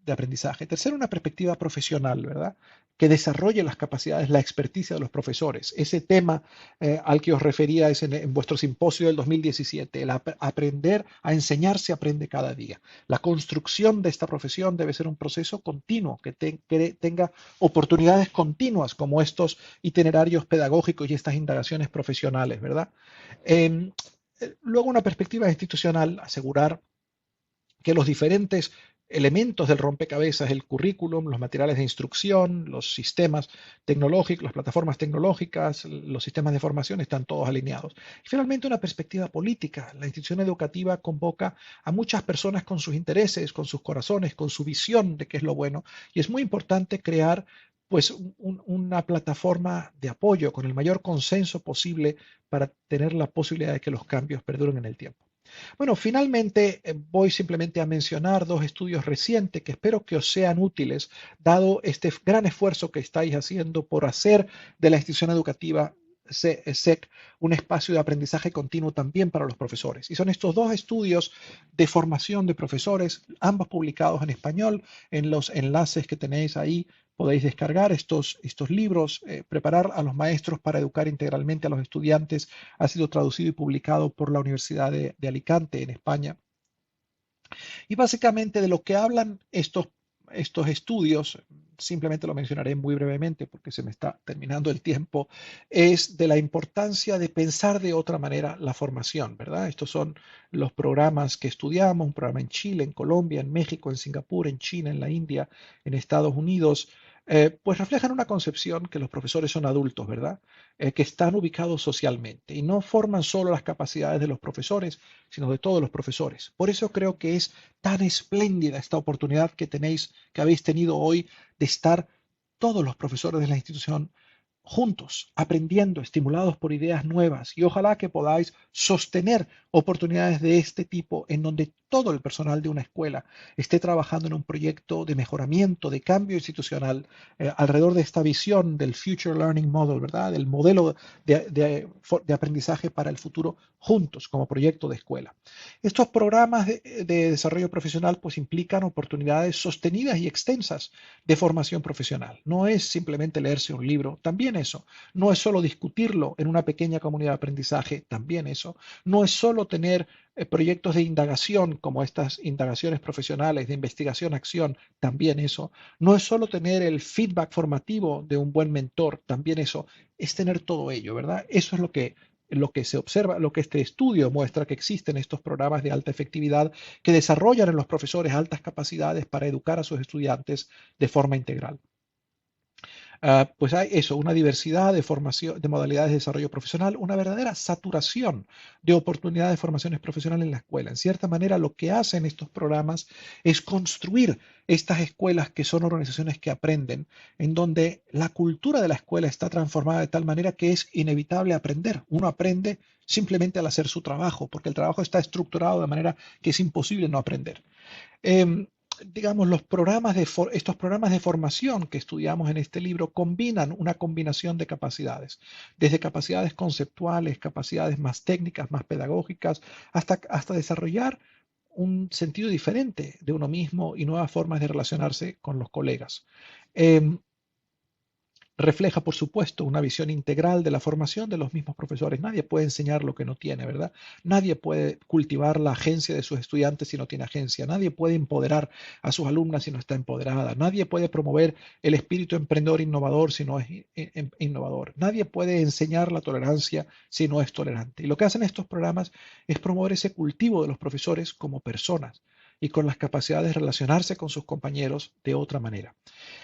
de aprendizaje. Tercero, una perspectiva profesional, ¿verdad? Que desarrolle las capacidades, la experticia de los profesores. Ese tema al que os refería es en vuestro simposio del 2017. El aprender a enseñar se aprende cada día. La construcción de esta profesión debe ser un proceso continuo, que tenga oportunidades continuas como estos itinerarios pedagógicos y estas indagaciones profesionales, ¿verdad? Eh, Luego, una perspectiva institucional, asegurar que los diferentes elementos del rompecabezas, el currículum, los materiales de instrucción, los sistemas tecnológicos, las plataformas tecnológicas, los sistemas de formación están todos alineados. Y finalmente, una perspectiva política. La institución educativa convoca a muchas personas con sus intereses, con sus corazones, con su visión de qué es lo bueno. Y es muy importante crear pues una plataforma de apoyo con el mayor consenso posible para tener la posibilidad de que los cambios perduren en el tiempo. Bueno, finalmente voy simplemente a mencionar 2 estudios recientes que espero que os sean útiles, dado este gran esfuerzo que estáis haciendo por hacer de la institución educativa SEC, un espacio de aprendizaje continuo también para los profesores. Y son estos dos estudios de formación de profesores, ambos publicados en español. En los enlaces que tenéis ahí podéis descargar estos libros. Preparar a los maestros para educar integralmente a los estudiantes ha sido traducido y publicado por la Universidad de Alicante en España. Y básicamente de lo que hablan estos estudios, simplemente lo mencionaré muy brevemente porque se me está terminando el tiempo, es de la importancia de pensar de otra manera la formación, ¿verdad? Estos son los programas que estudiamos, un programa en Chile, en Colombia, en México, en Singapur, en China, en la India, en Estados Unidos, pues reflejan una concepción que los profesores son adultos, ¿verdad? Que están ubicados socialmente y no forman solo las capacidades de los profesores, sino de todos los profesores. Por eso creo que es tan espléndida esta oportunidad que tenéis, que habéis tenido hoy de estar todos los profesores de la institución juntos, aprendiendo, estimulados por ideas nuevas y ojalá que podáis sostener oportunidades de este tipo en donde todo el personal de una escuela esté trabajando en un proyecto de mejoramiento, de cambio institucional alrededor de esta visión del Future Learning Model, ¿verdad? Del modelo de aprendizaje para el futuro juntos como proyecto de escuela. Estos programas de desarrollo profesional pues implican oportunidades sostenidas y extensas de formación profesional. No es simplemente leerse un libro, también eso. No es solo discutirlo en una pequeña comunidad de aprendizaje, también eso. No es solo tener proyectos de indagación como estas indagaciones profesionales de investigación-acción, también eso. No es solo tener el feedback formativo de un buen mentor, también eso. Es tener todo ello, ¿verdad? Eso es lo que se observa, lo que este estudio muestra que existen estos programas de alta efectividad que desarrollan en los profesores altas capacidades para educar a sus estudiantes de forma integral. Pues hay eso, una diversidad de formación, de modalidades de desarrollo profesional, una verdadera saturación de oportunidades de formaciones profesionales en la escuela. En cierta manera, lo que hacen estos programas es construir estas escuelas que son organizaciones que aprenden, en donde la cultura de la escuela está transformada de tal manera que es inevitable aprender. Uno aprende simplemente al hacer su trabajo, porque el trabajo está estructurado de manera que es imposible no aprender. Eh, digamos, estos programas de formación que estudiamos en este libro combinan una combinación de capacidades, desde capacidades conceptuales, capacidades más técnicas, más pedagógicas, hasta desarrollar un sentido diferente de uno mismo y nuevas formas de relacionarse con los colegas. Eh, Refleja, por supuesto, una visión integral de la formación de los mismos profesores. Nadie puede enseñar lo que no tiene, ¿verdad? Nadie puede cultivar la agencia de sus estudiantes si no tiene agencia. Nadie puede empoderar a sus alumnas si no está empoderada. Nadie puede promover el espíritu emprendedor innovador si no es innovador. Nadie puede enseñar la tolerancia si no es tolerante. Y lo que hacen estos programas es promover ese cultivo de los profesores como personas y con las capacidades de relacionarse con sus compañeros de otra manera.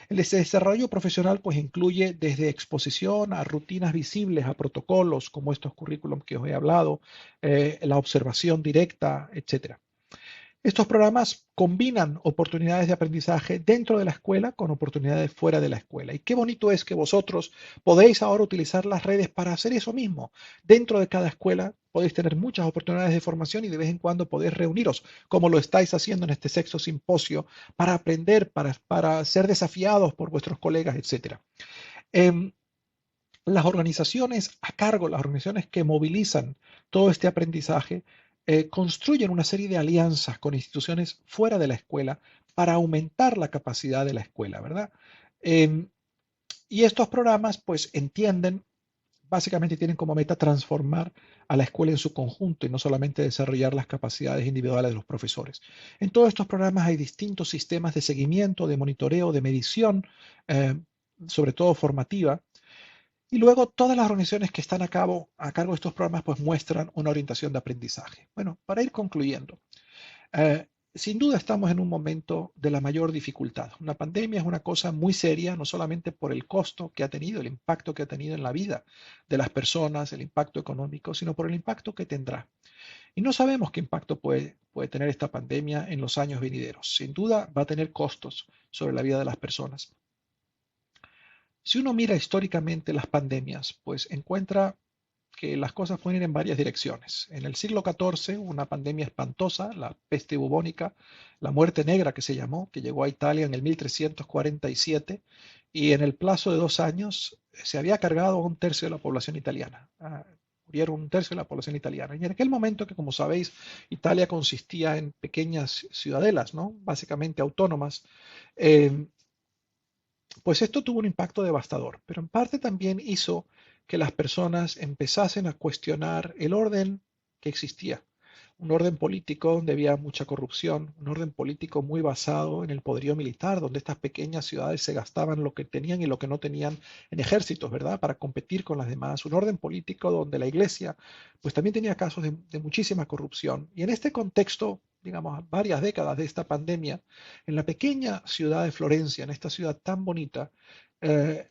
El desarrollo profesional pues incluye desde exposición a rutinas visibles, a protocolos como estos currículums que os he hablado, la observación directa, etcétera. Estos programas combinan oportunidades de aprendizaje dentro de la escuela con oportunidades fuera de la escuela. Y qué bonito es que vosotros podéis ahora utilizar las redes para hacer eso mismo. Dentro de cada escuela podéis tener muchas oportunidades de formación y de vez en cuando podéis reuniros, como lo estáis haciendo en este sexto simposio, para aprender, para ser desafiados por vuestros colegas, etcétera. Eh, las organizaciones a cargo, las organizaciones que movilizan todo este aprendizaje, construyen una serie de alianzas con instituciones fuera de la escuela para aumentar la capacidad de la escuela, ¿verdad? Eh, y estos programas, pues, entienden, básicamente tienen como meta transformar a la escuela en su conjunto y no solamente desarrollar las capacidades individuales de los profesores. En todos estos programas hay distintos sistemas de seguimiento, de monitoreo, de medición, eh, sobre todo formativa, y luego todas las organizaciones que están a cargo de estos programas pues muestran una orientación de aprendizaje. Bueno, para ir concluyendo, sin duda estamos en un momento de la mayor dificultad. Una pandemia es una cosa muy seria, no solamente por el costo que ha tenido, el impacto que ha tenido en la vida de las personas, el impacto económico, sino por el impacto que tendrá. Y no sabemos qué impacto puede tener esta pandemia en los años venideros. Sin duda va a tener costos sobre la vida de las personas. Si uno mira históricamente las pandemias, pues encuentra que las cosas pueden ir en varias direcciones. En el siglo XIV, una pandemia espantosa, la peste bubónica, la muerte negra que se llamó, que llegó a Italia en el 1347 y en el plazo de 2 años se había cargado a un tercio de la población italiana. Murieron un tercio de la población italiana. Y en aquel momento, que como sabéis, Italia consistía en pequeñas ciudadelas, ¿no? Básicamente autónomas, eh, pues esto tuvo un impacto devastador, pero en parte también hizo que las personas empezasen a cuestionar el orden que existía. Un orden político donde había mucha corrupción, un orden político muy basado en el poderío militar, donde estas pequeñas ciudades se gastaban lo que tenían y lo que no tenían en ejércitos, ¿verdad? Para competir con las demás. Un orden político donde la iglesia, pues también tenía casos de muchísima corrupción. Y en este contexto, digamos, varias décadas de esta pandemia, en la pequeña ciudad de Florencia, en esta ciudad tan bonita,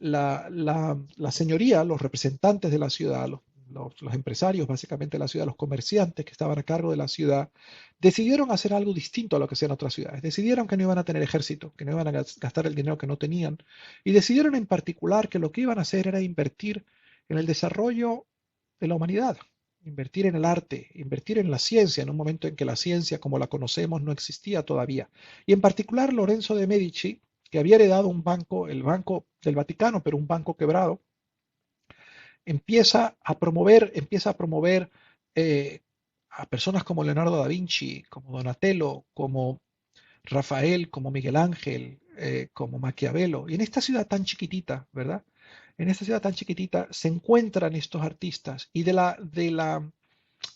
la señoría, los representantes de la ciudad, los empresarios básicamente de la ciudad, los comerciantes que estaban a cargo de la ciudad, decidieron hacer algo distinto a lo que hacían otras ciudades. Decidieron que no iban a tener ejército, que no iban a gastar el dinero que no tenían, y decidieron en particular que lo que iban a hacer era invertir en el desarrollo de la humanidad, invertir en el arte, invertir en la ciencia, en un momento en que la ciencia como la conocemos no existía todavía. Y en particular Lorenzo de Medici, que había heredado un banco, el Banco del Vaticano, pero un banco quebrado, empieza a promover eh, a personas como Leonardo da Vinci, como Donatello, como Rafael, como Miguel Ángel, como Maquiavelo. Y en esta ciudad tan chiquitita, ¿verdad? En esta ciudad tan chiquitita se encuentran estos artistas y de la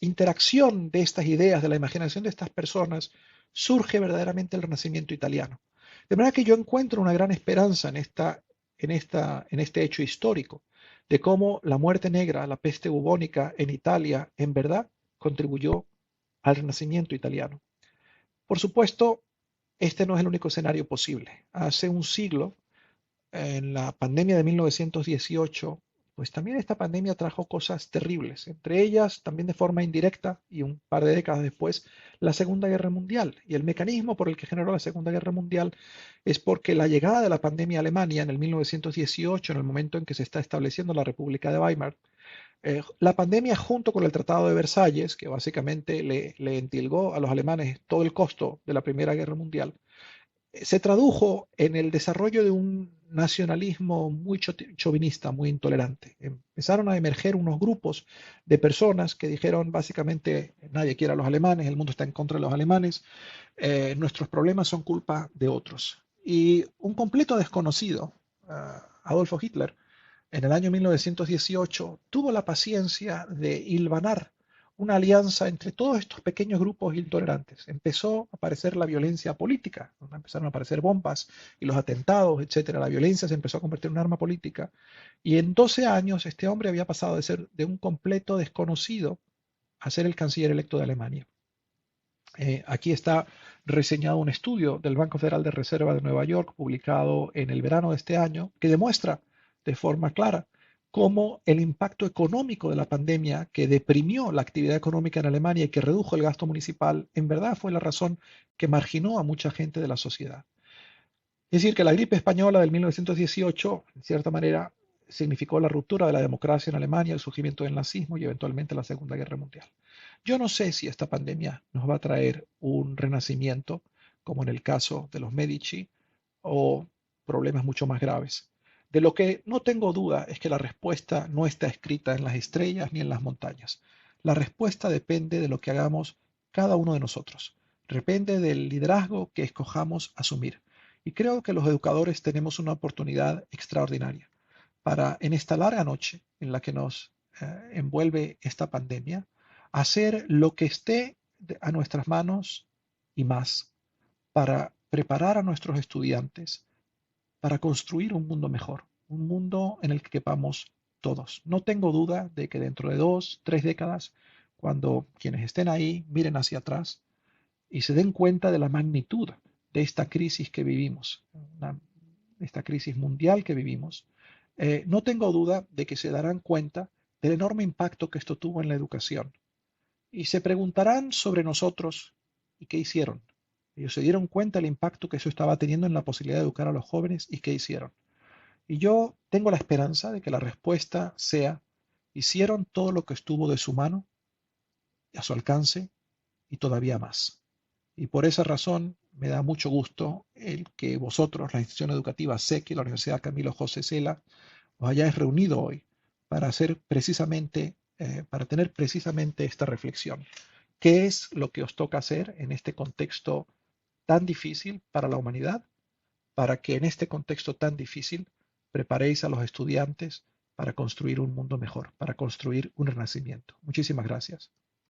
interacción de estas ideas, de la imaginación de estas personas, surge verdaderamente el Renacimiento italiano. De manera que yo encuentro una gran esperanza en este hecho histórico, de cómo la muerte negra, la peste bubónica en Italia, en verdad contribuyó al Renacimiento italiano. Por supuesto, este no es el único escenario posible. Hace un siglo, en la pandemia de 1918, pues también esta pandemia trajo cosas terribles, entre ellas también de forma indirecta y un par de décadas después, la Segunda Guerra Mundial. Y el mecanismo por el que generó la Segunda Guerra Mundial es porque la llegada de la pandemia a Alemania en el 1918, en el momento en que se está estableciendo la República de Weimar, la pandemia junto con el Tratado de Versalles, que básicamente le entilgó a los alemanes todo el costo de la Primera Guerra Mundial, se tradujo en el desarrollo de un nacionalismo muy chauvinista, muy intolerante. Empezaron a emerger unos grupos de personas que dijeron básicamente nadie quiere a los alemanes, el mundo está en contra de los alemanes, nuestros problemas son culpa de otros. Y un completo desconocido, Adolfo Hitler, en el año 1918 tuvo la paciencia de hilvanar una alianza entre todos estos pequeños grupos intolerantes. Empezó a aparecer la violencia política, empezaron a aparecer bombas y los atentados, etcétera. La violencia se empezó a convertir en un arma política. Y en 12 años este hombre había pasado de ser de un completo desconocido a ser el canciller electo de Alemania. Aquí está reseñado un estudio del Banco Federal de Reserva de Nueva York, publicado en el verano de este año, que demuestra de forma clara cómo el impacto económico de la pandemia que deprimió la actividad económica en Alemania y que redujo el gasto municipal, en verdad fue la razón que marginó a mucha gente de la sociedad. Es decir, que la gripe española del 1918, en cierta manera, significó la ruptura de la democracia en Alemania, el surgimiento del nazismo y eventualmente la Segunda Guerra Mundial. Yo no sé si esta pandemia nos va a traer un renacimiento, como en el caso de los Medici, o problemas mucho más graves. De lo que no tengo duda es que la respuesta no está escrita en las estrellas ni en las montañas. La respuesta depende de lo que hagamos cada uno de nosotros. Depende del liderazgo que escojamos asumir. Y creo que los educadores tenemos una oportunidad extraordinaria para, en esta larga noche en la que nos envuelve esta pandemia, hacer lo que esté a nuestras manos y más para preparar a nuestros estudiantes para construir un mundo mejor, un mundo en el que quepamos todos. No tengo duda de que dentro de 2, 3 décadas, cuando quienes estén ahí miren hacia atrás y se den cuenta de la magnitud de esta crisis que vivimos, esta crisis mundial que vivimos, no tengo duda de que se darán cuenta del enorme impacto que esto tuvo en la educación. Y se preguntarán sobre nosotros y qué hicieron. Ellos se dieron cuenta del impacto que eso estaba teniendo en la posibilidad de educar a los jóvenes y qué hicieron. Y yo tengo la esperanza de que la respuesta sea, hicieron todo lo que estuvo de su mano, a su alcance y todavía más. Y por esa razón me da mucho gusto el que vosotros, la institución educativa SEC y la Universidad Camilo José Cela, os hayáis reunido hoy para para tener precisamente esta reflexión. ¿Qué es lo que os toca hacer en este contexto tan difícil para la humanidad, para que en este contexto tan difícil preparéis a los estudiantes para construir un mundo mejor, para construir un renacimiento? Muchísimas gracias.